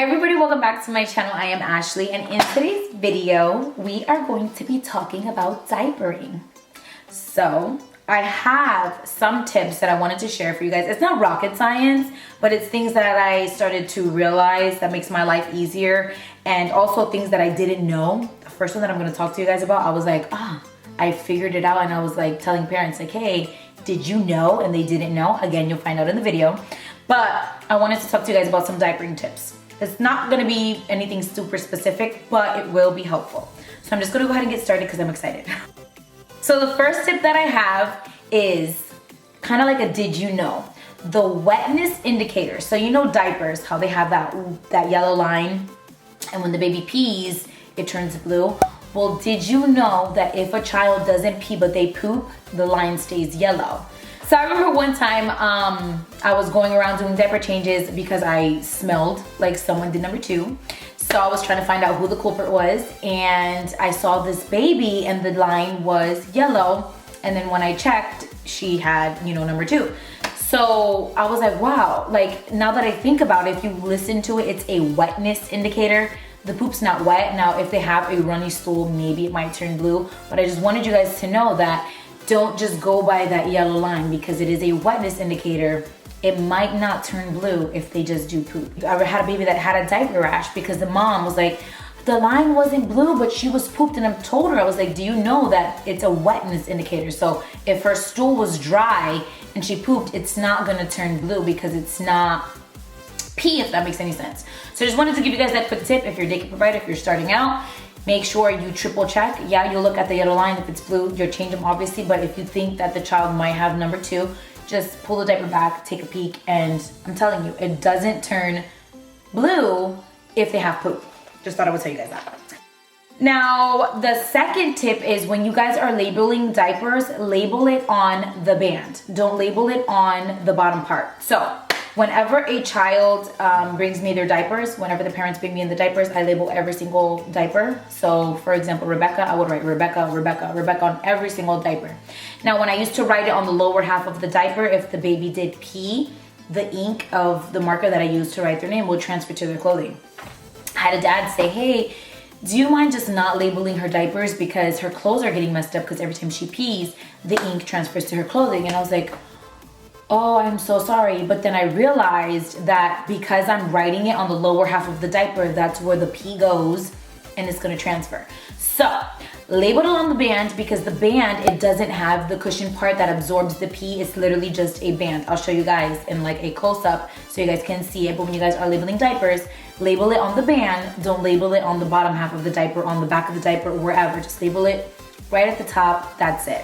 Hi everybody, welcome back to my channel. I am Ashley, and in today's video we are going to be talking about diapering. So I have some tips that I wanted to share for you guys. It's not rocket science, but it's things that I started to realize that makes my life easier, and also things that I didn't know. The first one that I'm going to talk to you guys about, I was like, I figured it out, and I was like telling parents like, hey, did you know? And they didn't know. Again, you'll find out in the video. But I wanted to talk to you guys about some diapering tips. It's not gonna be anything super specific, but it will be helpful. So I'm just gonna go ahead and get started because I'm excited. So the first tip that I have is kind of like a did you know? The wetness indicator. So you know diapers, how they have that yellow line, and when the baby pees, it turns blue. Well, did you know that if a child doesn't pee but they poop, the line stays yellow? So I remember one time I was going around doing diaper changes because I smelled like someone did number 2. So I was trying to find out who the culprit was, and I saw this baby and the line was yellow, and then when I checked, she had, number 2. So I was like, wow, like now that I think about it, if you listen to it, it's a wetness indicator. The poop's not wet. Now, if they have a runny stool, maybe it might turn blue, but I just wanted you guys to know that don't just go by that yellow line because it is a wetness indicator. It might not turn blue if they just do poop. I had a baby that had a diaper rash because the mom was like, the line wasn't blue, but she was pooped, and I told her, I was like, do you know that it's a wetness indicator? So if her stool was dry and she pooped, it's not gonna turn blue because it's not pee, if that makes any sense. So I just wanted to give you guys that quick tip. If you're a daycare provider, if you're starting out, make sure you triple check. Yeah, you'll look at the yellow line. If it's blue, you'll change them obviously, but if you think that the child might have number 2, just pull the diaper back, take a peek, and I'm telling you, it doesn't turn blue if they have poop. Just thought I would tell you guys that. Now, the second tip is when you guys are labeling diapers, label it on the band. Don't label it on the bottom part. So whenever a child brings me their diapers, whenever the parents bring me in the diapers, I label every single diaper. So for example, Rebecca, I would write Rebecca, Rebecca, Rebecca on every single diaper. Now, when I used to write it on the lower half of the diaper, if the baby did pee, the ink of the marker that I used to write their name would transfer to their clothing. I had a dad say, hey, do you mind just not labeling her diapers because her clothes are getting messed up because every time she pees, the ink transfers to her clothing. And I was like, oh, I'm so sorry. But then I realized that because I'm writing it on the lower half of the diaper, that's where the pee goes and it's gonna transfer. So label it on the band because the band, it doesn't have the cushion part that absorbs the pee. It's literally just a band. I'll show you guys in like a close-up so you guys can see it. But when you guys are labeling diapers, label it on the band. Don't label it on the bottom half of the diaper, on the back of the diaper, wherever. Just label it right at the top. That's it.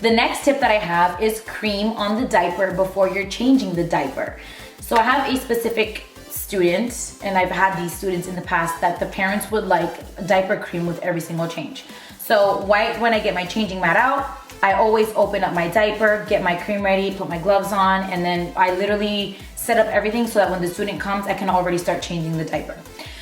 The next tip that I have is cream on the diaper before you're changing the diaper. So I have a specific student, and I've had these students in the past, that the parents would like diaper cream with every single change. So when I get my changing mat out, I always open up my diaper, get my cream ready, put my gloves on, and then I literally set up everything so that when the student comes, I can already start changing the diaper.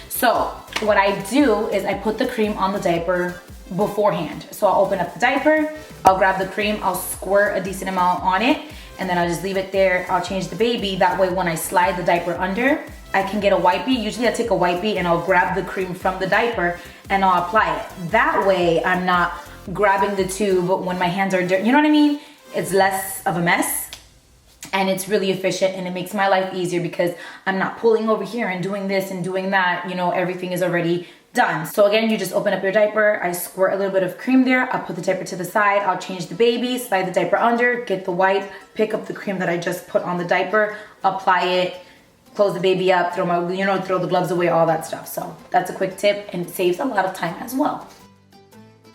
So what I do is I put the cream on the diaper beforehand. So I'll open up the diaper, I'll grab the cream, I'll squirt a decent amount on it, and then I'll just leave it there. I'll change the baby. That way when I slide the diaper under, I can get a wipey. Usually I take a wipey and I'll grab the cream from the diaper and I'll apply it. That way I'm not grabbing the tube when my hands are dirty. You know what I mean? It's less of a mess and it's really efficient, and it makes my life easier because I'm not pulling over here and doing this and doing that. Everything is already done. So again, you just open up your diaper, I squirt a little bit of cream there, I'll put the diaper to the side, I'll change the baby, slide the diaper under, get the wipe, pick up the cream that I just put on the diaper, apply it, close the baby up, throw the gloves away, all that stuff. So that's a quick tip, and it saves a lot of time as well.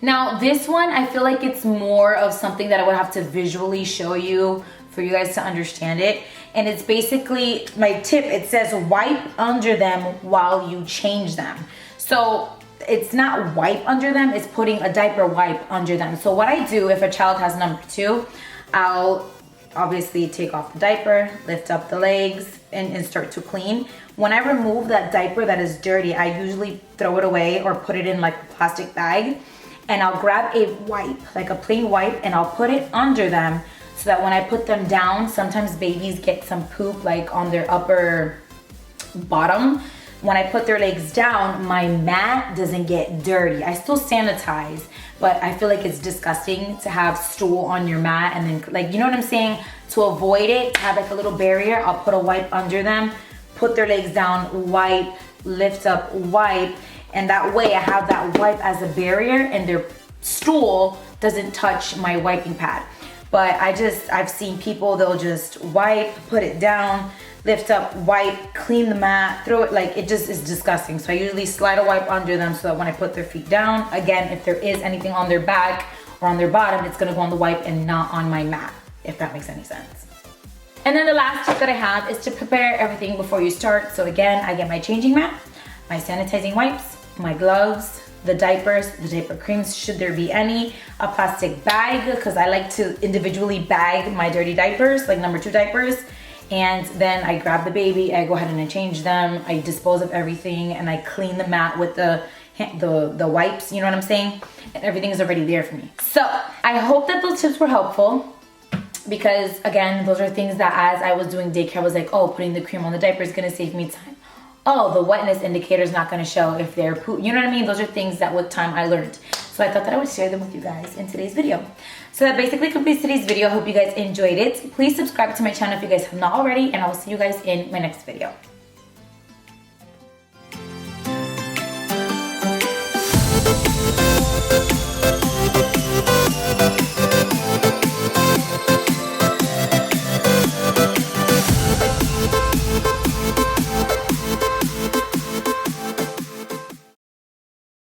Now this one, I feel like it's more of something that I would have to visually show you for you guys to understand it. And it's basically my tip. It says wipe under them while you change them. So it's not wipe under them, it's putting a diaper wipe under them. So what I do if a child has number 2, I'll obviously take off the diaper, lift up the legs, and start to clean. When I remove that diaper that is dirty, I usually throw it away or put it in like a plastic bag, and I'll grab a wipe, like a plain wipe, and I'll put it under them so that when I put them down, sometimes babies get some poop like on their upper bottom. when I put their legs down, my mat doesn't get dirty. I still sanitize, but I feel like it's disgusting to have stool on your mat and then, like, you know what I'm saying? To avoid it, to have like a little barrier, I'll put a wipe under them, put their legs down, wipe, lift up, wipe, and that way I have that wipe as a barrier and their stool doesn't touch my wiping pad. But I've seen people, they'll just wipe, put it down, lift up, wipe, clean the mat, throw it, like, it just is disgusting. So I usually slide a wipe under them so that when I put their feet down, again, if there is anything on their back or on their bottom, it's gonna go on the wipe and not on my mat, if that makes any sense. And then the last tip that I have is to prepare everything before you start. So again, I get my changing mat, my sanitizing wipes, my gloves, the diapers, the diaper creams, should there be any, a plastic bag, because I like to individually bag my dirty diapers, like number 2 diapers. And then I grab the baby, I go ahead and I change them, I dispose of everything, and I clean the mat with the wipes, you know what I'm saying? And everything is already there for me. So I hope that those tips were helpful, because again, those are things that as I was doing daycare, I was like, oh, putting the cream on the diaper is gonna save me time. Oh, the wetness indicator is not gonna show if they're poop. You know what I mean? Those are things that with time I learned. So I thought that I would share them with you guys in today's video. So that basically completes today's video. Hope you guys enjoyed it. Please subscribe to my channel if you guys have not already, and I will see you guys in my next video.